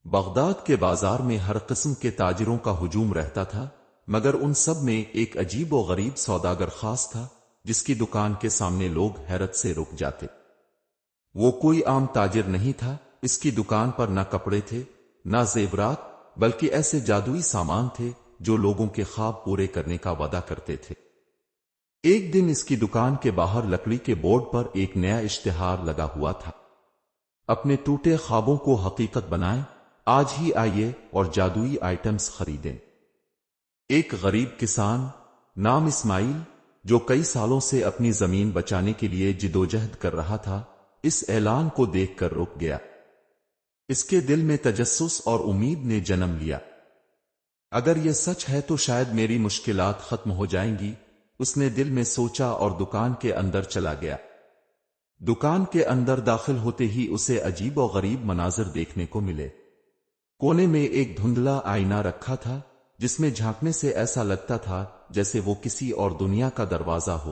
Baghdad کے بازار میں ہر قسم کے تاجروں کا ہجوم رہتا تھا، مگر ان سب میں ایک عجیب و غریب سوداگر خاص تھا جس کی دکان کے سامنے لوگ حیرت سے رک جاتے۔ وہ کوئی عام تاجر نہیں تھا، اس کی دکان پر نہ کپڑے تھے نہ زیورات، بلکہ ایسے جادوئی سامان تھے جو لوگوں کے خواب پورے کرنے کا وعدہ کرتے تھے۔ ایک دن اس کی دکان کے باہر لکڑی کے بورڈ پر ایک نیا اشتہار لگا ہوا تھا، اپنے ٹوٹے خوابوں کو حقیقت بنائیں، آج ہی آئیے اور جادوئی آئٹمز خریدیں۔ ایک غریب کسان نام اسماعیل، جو کئی سالوں سے اپنی زمین بچانے کے لیے جدوجہد کر رہا تھا، اس اعلان کو دیکھ کر رک گیا۔ اس کے دل میں تجسس اور امید نے جنم لیا۔ اگر یہ سچ ہے تو شاید میری مشکلات ختم ہو جائیں گی، اس نے دل میں سوچا اور دکان کے اندر چلا گیا۔ دکان کے اندر داخل ہوتے ہی اسے عجیب و غریب مناظر دیکھنے کو ملے۔ کونے میں ایک دھندلا آئینہ رکھا تھا جس میں جھانکنے سے ایسا لگتا تھا جیسے وہ کسی اور دنیا کا دروازہ ہو۔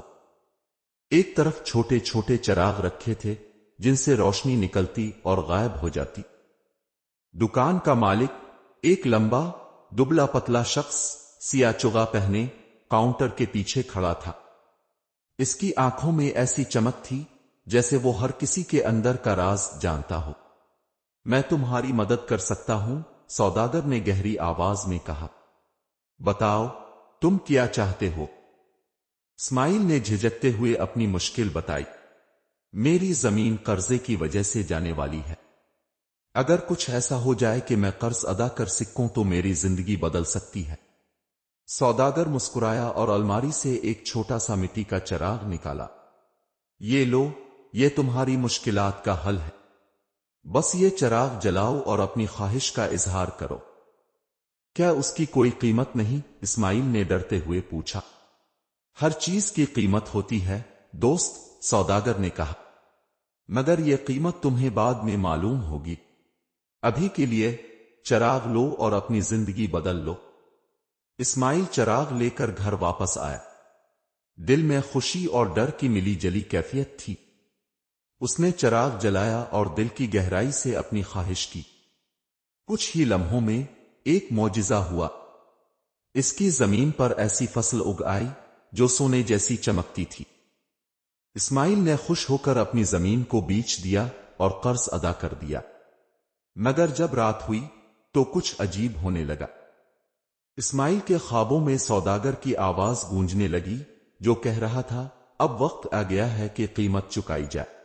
ایک طرف چھوٹے چھوٹے چراغ رکھے تھے جن سے روشنی نکلتی اور غائب ہو جاتی۔ دکان کا مالک، ایک لمبا دبلا پتلا شخص سیاہ چغا پہنے، کاؤنٹر کے پیچھے کھڑا تھا۔ اس کی آنکھوں میں ایسی چمک تھی جیسے وہ ہر کسی کے اندر کا راز جانتا ہو۔ میں تمہاری مدد کر سکتا ہوں، سوداگر نے گہری آواز میں کہا۔ بتاؤ تم کیا چاہتے ہو؟ اسماعیل نے جھجکتے ہوئے اپنی مشکل بتائی۔ میری زمین قرضے کی وجہ سے جانے والی ہے۔ اگر کچھ ایسا ہو جائے کہ میں قرض ادا کر سکوں تو میری زندگی بدل سکتی ہے۔ سوداگر مسکرایا اور الماری سے ایک چھوٹا سا مٹی کا چراغ نکالا۔ یہ لو، یہ تمہاری مشکلات کا حل ہے۔ بس یہ چراغ جلاؤ اور اپنی خواہش کا اظہار کرو۔ کیا اس کی کوئی قیمت نہیں؟ اسماعیل نے ڈرتے ہوئے پوچھا۔ ہر چیز کی قیمت ہوتی ہے دوست، سوداگر نے کہا، مگر یہ قیمت تمہیں بعد میں معلوم ہوگی۔ ابھی کے لیے چراغ لو اور اپنی زندگی بدل لو۔ اسماعیل چراغ لے کر گھر واپس آیا۔ دل میں خوشی اور ڈر کی ملی جلی کیفیت تھی۔ اس نے چراغ جلایا اور دل کی گہرائی سے اپنی خواہش کی۔ کچھ ہی لمحوں میں ایک معجزہ ہوا۔ اس کی زمین پر ایسی فصل اگ آئی جو سونے جیسی چمکتی تھی۔ اسماعیل نے خوش ہو کر اپنی زمین کو بیچ دیا اور قرض ادا کر دیا۔ مگر جب رات ہوئی تو کچھ عجیب ہونے لگا۔ اسماعیل کے خوابوں میں سوداگر کی آواز گونجنے لگی جو کہہ رہا تھا، اب وقت آ گیا ہے کہ قیمت چکائی جائے۔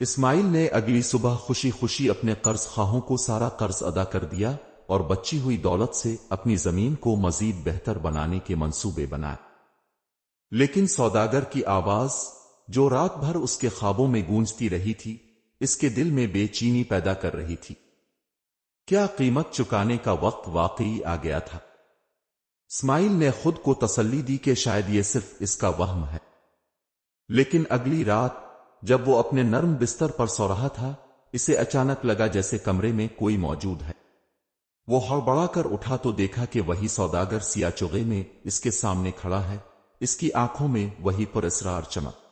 اسماعیل نے اگلی صبح خوشی خوشی اپنے قرض خواہوں کو سارا قرض ادا کر دیا اور بچی ہوئی دولت سے اپنی زمین کو مزید بہتر بنانے کے منصوبے بنائے۔ لیکن سوداگر کی آواز جو رات بھر اس کے خوابوں میں گونجتی رہی تھی، اس کے دل میں بے چینی پیدا کر رہی تھی۔ کیا قیمت چکانے کا وقت واقعی آ گیا تھا؟ اسماعیل نے خود کو تسلی دی کہ شاید یہ صرف اس کا وہم ہے۔ لیکن اگلی رات جب وہ اپنے نرم بستر پر سو رہا تھا، اسے اچانک لگا جیسے کمرے میں کوئی موجود ہے۔ وہ ہڑبڑا کر اٹھا تو دیکھا کہ وہی سوداگر سیاہ چغے میں اس کے سامنے کھڑا ہے، اس کی آنکھوں میں وہی پراسرار چمک۔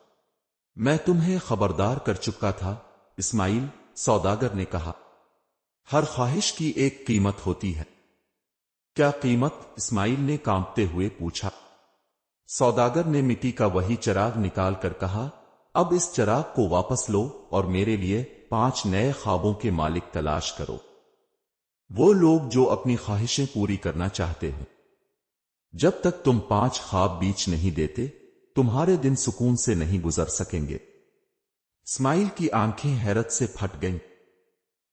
میں تمہیں خبردار کر چکا تھا اسماعیل، سوداگر نے کہا، ہر خواہش کی ایک قیمت ہوتی ہے۔ کیا قیمت؟ اسماعیل نے کانپتے ہوئے پوچھا۔ سوداگر نے مٹی کا وہی چراغ نکال کر کہا، اب اس چراغ کو واپس لو اور میرے لیے 5 نئے خوابوں کے مالک تلاش کرو۔ وہ لوگ جو اپنی خواہشیں پوری کرنا چاہتے ہیں۔ جب تک تم 5 خواب بیچ نہیں دیتے، تمہارے دن سکون سے نہیں گزر سکیں گے۔ اسماعیل کی آنکھیں حیرت سے پھٹ گئیں۔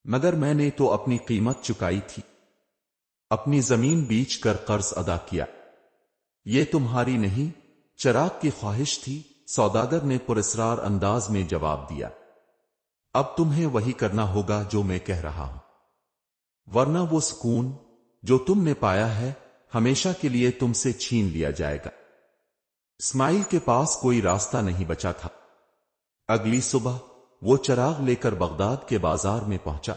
مگر میں نے تو اپنی قیمت چکائی تھی، اپنی زمین بیچ کر قرض ادا کیا۔ یہ تمہاری نہیں، چراغ کی خواہش تھی، سوداگر نے پراسرار انداز میں جواب دیا۔ اب تمہیں وہی کرنا ہوگا جو میں کہہ رہا ہوں، ورنہ وہ سکون جو تم نے پایا ہے ہمیشہ کے لیے تم سے چھین لیا جائے گا۔ اسماعیل کے پاس کوئی راستہ نہیں بچا تھا۔ اگلی صبح وہ چراغ لے کر بغداد کے بازار میں پہنچا۔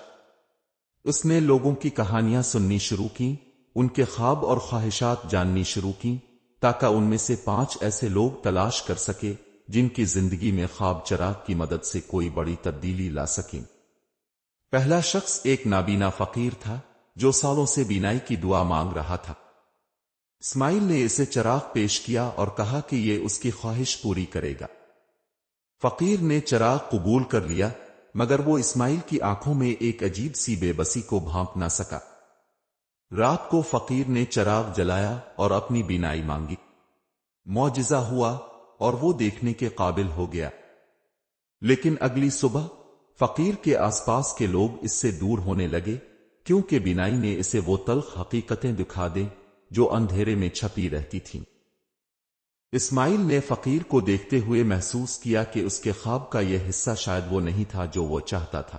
اس نے لوگوں کی کہانیاں سننی شروع کیں، ان کے خواب اور خواہشات جاننی شروع کیں، تاکہ ان میں سے 5 ایسے لوگ تلاش کر سکے جن کی زندگی میں خواب چراغ کی مدد سے کوئی بڑی تبدیلی لا سکیں۔ پہلا شخص ایک نابینا فقیر تھا جو سالوں سے بینائی کی دعا مانگ رہا تھا۔ اسماعیل نے اسے چراغ پیش کیا اور کہا کہ یہ اس کی خواہش پوری کرے گا۔ فقیر نے چراغ قبول کر لیا، مگر وہ اسماعیل کی آنکھوں میں ایک عجیب سی بے بسی کو بھانپ نہ سکا۔ رات کو فقیر نے چراغ جلایا اور اپنی بینائی مانگی۔ معجزہ ہوا اور وہ دیکھنے کے قابل ہو گیا۔ لیکن اگلی صبح فقیر کے آس پاس کے لوگ اس سے دور ہونے لگے، کیونکہ بینائی نے اسے وہ تلخ حقیقتیں دکھا دیں جو اندھیرے میں چھپی رہتی تھیں۔ اسماعیل نے فقیر کو دیکھتے ہوئے محسوس کیا کہ اس کے خواب کا یہ حصہ شاید وہ نہیں تھا جو وہ چاہتا تھا۔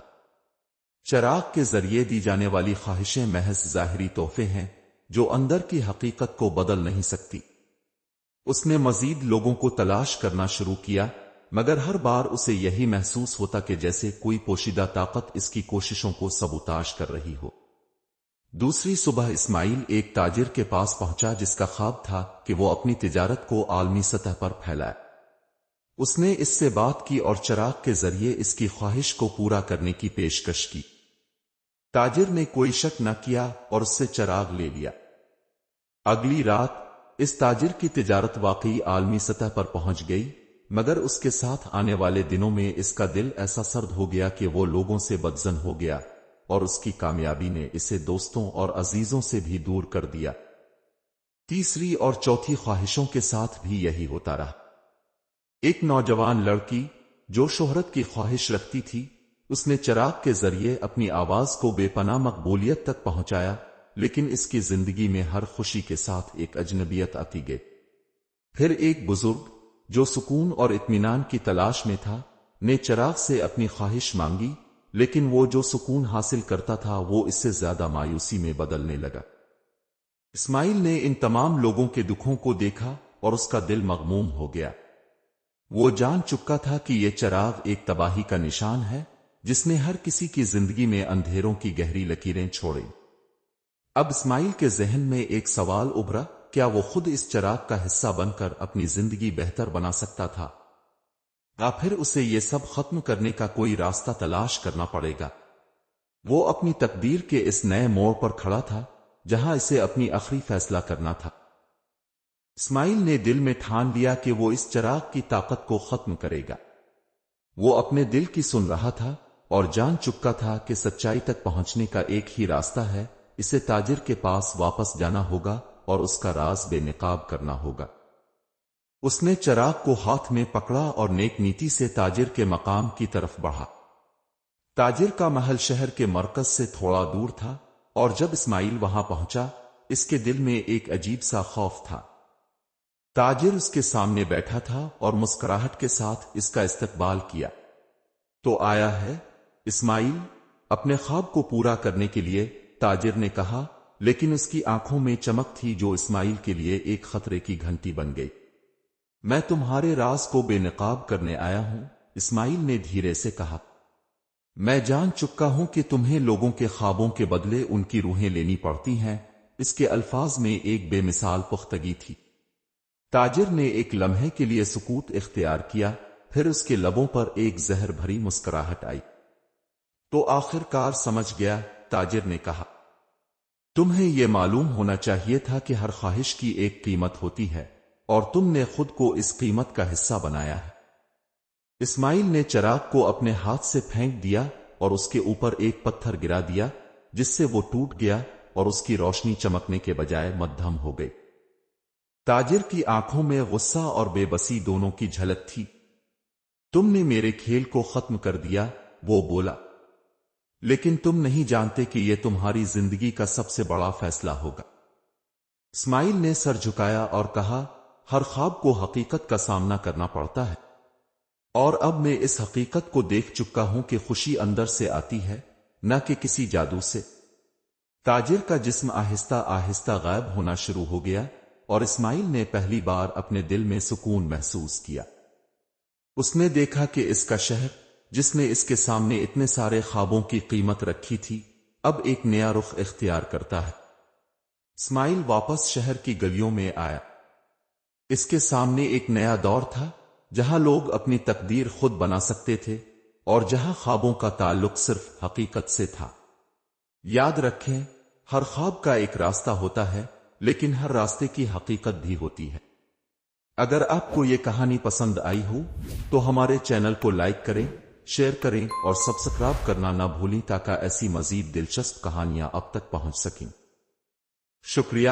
چراغ کے ذریعے دی جانے والی خواہشیں محض ظاہری تحفے ہیں جو اندر کی حقیقت کو بدل نہیں سکتی۔ اس نے مزید لوگوں کو تلاش کرنا شروع کیا، مگر ہر بار اسے یہی محسوس ہوتا کہ جیسے کوئی پوشیدہ طاقت اس کی کوششوں کو سبوتاژ کر رہی ہو۔ دوسری صبح اسماعیل ایک تاجر کے پاس پہنچا جس کا خواب تھا کہ وہ اپنی تجارت کو عالمی سطح پر پھیلائے۔ اس نے اس سے بات کی اور چراغ کے ذریعے اس کی خواہش کو پورا کرنے کی پیشکش کی۔ تاجر نے کوئی شک نہ کیا اور اس سے چراغ لے لیا۔ اگلی رات اس تاجر کی تجارت واقعی عالمی سطح پر پہنچ گئی، مگر اس کے ساتھ آنے والے دنوں میں اس کا دل ایسا سرد ہو گیا کہ وہ لوگوں سے بدظن ہو گیا، اور اس کی کامیابی نے اسے دوستوں اور عزیزوں سے بھی دور کر دیا۔ تیسری اور چوتھی خواہشوں کے ساتھ بھی یہی ہوتا رہا۔ ایک نوجوان لڑکی جو شہرت کی خواہش رکھتی تھی، اس نے چراغ کے ذریعے اپنی آواز کو بے پناہ مقبولیت تک پہنچایا، لیکن اس کی زندگی میں ہر خوشی کے ساتھ ایک اجنبیت آتی گئی۔ پھر ایک بزرگ جو سکون اور اطمینان کی تلاش میں تھا نے چراغ سے اپنی خواہش مانگی، لیکن وہ جو سکون حاصل کرتا تھا وہ اس سے زیادہ مایوسی میں بدلنے لگا۔ اسماعیل نے ان تمام لوگوں کے دکھوں کو دیکھا اور اس کا دل مغموم ہو گیا۔ وہ جان چکا تھا کہ یہ چراغ ایک تباہی کا نشان ہے جس نے ہر کسی کی زندگی میں اندھیروں کی گہری لکیریں چھوڑیں۔ اب اسماعیل کے ذہن میں ایک سوال ابھرا، کیا وہ خود اس چراغ کا حصہ بن کر اپنی زندگی بہتر بنا سکتا تھا، یا پھر اسے یہ سب ختم کرنے کا کوئی راستہ تلاش کرنا پڑے گا؟ وہ اپنی تقدیر کے اس نئے موڑ پر کھڑا تھا جہاں اسے اپنی آخری فیصلہ کرنا تھا۔ اسماعیل نے دل میں ٹھان لیا کہ وہ اس چراغ کی طاقت کو ختم کرے گا۔ وہ اپنے دل کی سن رہا تھا اور جان چکا تھا کہ سچائی تک پہنچنے کا ایک ہی راستہ ہے، اسے تاجر کے پاس واپس جانا ہوگا اور اس کا راز بے نقاب کرنا ہوگا۔ اس نے چراغ کو ہاتھ میں پکڑا اور نیک نیتی سے تاجر کے مقام کی طرف بڑھا۔ تاجر کا محل شہر کے مرکز سے تھوڑا دور تھا، اور جب اسماعیل وہاں پہنچا اس کے دل میں ایک عجیب سا خوف تھا۔ تاجر اس کے سامنے بیٹھا تھا اور مسکراہٹ کے ساتھ اس کا استقبال کیا۔ تو آیا ہے اسماعیل؟ اپنے خواب کو پورا کرنے کے لیے، تاجر نے کہا، لیکن اس کی آنکھوں میں چمک تھی جو اسماعیل کے لیے ایک خطرے کی گھنٹی بن گئی۔ میں تمہارے راز کو بے نقاب کرنے آیا ہوں، اسماعیل نے دھیرے سے کہا۔ میں جان چکا ہوں کہ تمہیں لوگوں کے خوابوں کے بدلے ان کی روحیں لینی پڑتی ہیں۔ اس کے الفاظ میں ایک بے مثال پختگی تھی۔ تاجر نے ایک لمحے کے لیے سکوت اختیار کیا، پھر اس کے لبوں پر ایک زہر بھری مسکراہٹ آئی۔ تو آخر کار سمجھ گیا، تاجر نے کہا۔ تمہیں یہ معلوم ہونا چاہیے تھا کہ ہر خواہش کی ایک قیمت ہوتی ہے، اور تم نے خود کو اس قیمت کا حصہ بنایا ہے۔ اسماعیل نے چراغ کو اپنے ہاتھ سے پھینک دیا اور اس کے اوپر ایک پتھر گرا دیا، جس سے وہ ٹوٹ گیا اور اس کی روشنی چمکنے کے بجائے مدھم ہو گئی۔ تاجر کی آنکھوں میں غصہ اور بے بسی دونوں کی جھلک تھی۔ تم نے میرے کھیل کو ختم کر دیا، وہ بولا، لیکن تم نہیں جانتے کہ یہ تمہاری زندگی کا سب سے بڑا فیصلہ ہوگا۔ اسماعیل نے سر جھکایا اور کہا، ہر خواب کو حقیقت کا سامنا کرنا پڑتا ہے، اور اب میں اس حقیقت کو دیکھ چکا ہوں کہ خوشی اندر سے آتی ہے، نہ کہ کسی جادو سے۔ تاجر کا جسم آہستہ آہستہ غائب ہونا شروع ہو گیا، اور اسماعیل نے پہلی بار اپنے دل میں سکون محسوس کیا۔ اس نے دیکھا کہ اس کا شہر، جس نے اس کے سامنے اتنے سارے خوابوں کی قیمت رکھی تھی، اب ایک نیا رخ اختیار کرتا ہے۔ اسماعیل واپس شہر کی گلیوں میں آیا۔ اس کے سامنے ایک نیا دور تھا، جہاں لوگ اپنی تقدیر خود بنا سکتے تھے، اور جہاں خوابوں کا تعلق صرف حقیقت سے تھا۔ یاد رکھیں، ہر خواب کا ایک راستہ ہوتا ہے، لیکن ہر راستے کی حقیقت بھی ہوتی ہے۔ اگر آپ کو یہ کہانی پسند آئی ہو تو ہمارے چینل کو لائک کریں، شیئر کریں اور سبسکرائب کرنا نہ بھولیں تاکہ ایسی مزید دلچسپ کہانیاں اب تک پہنچ سکیں۔ شکریہ۔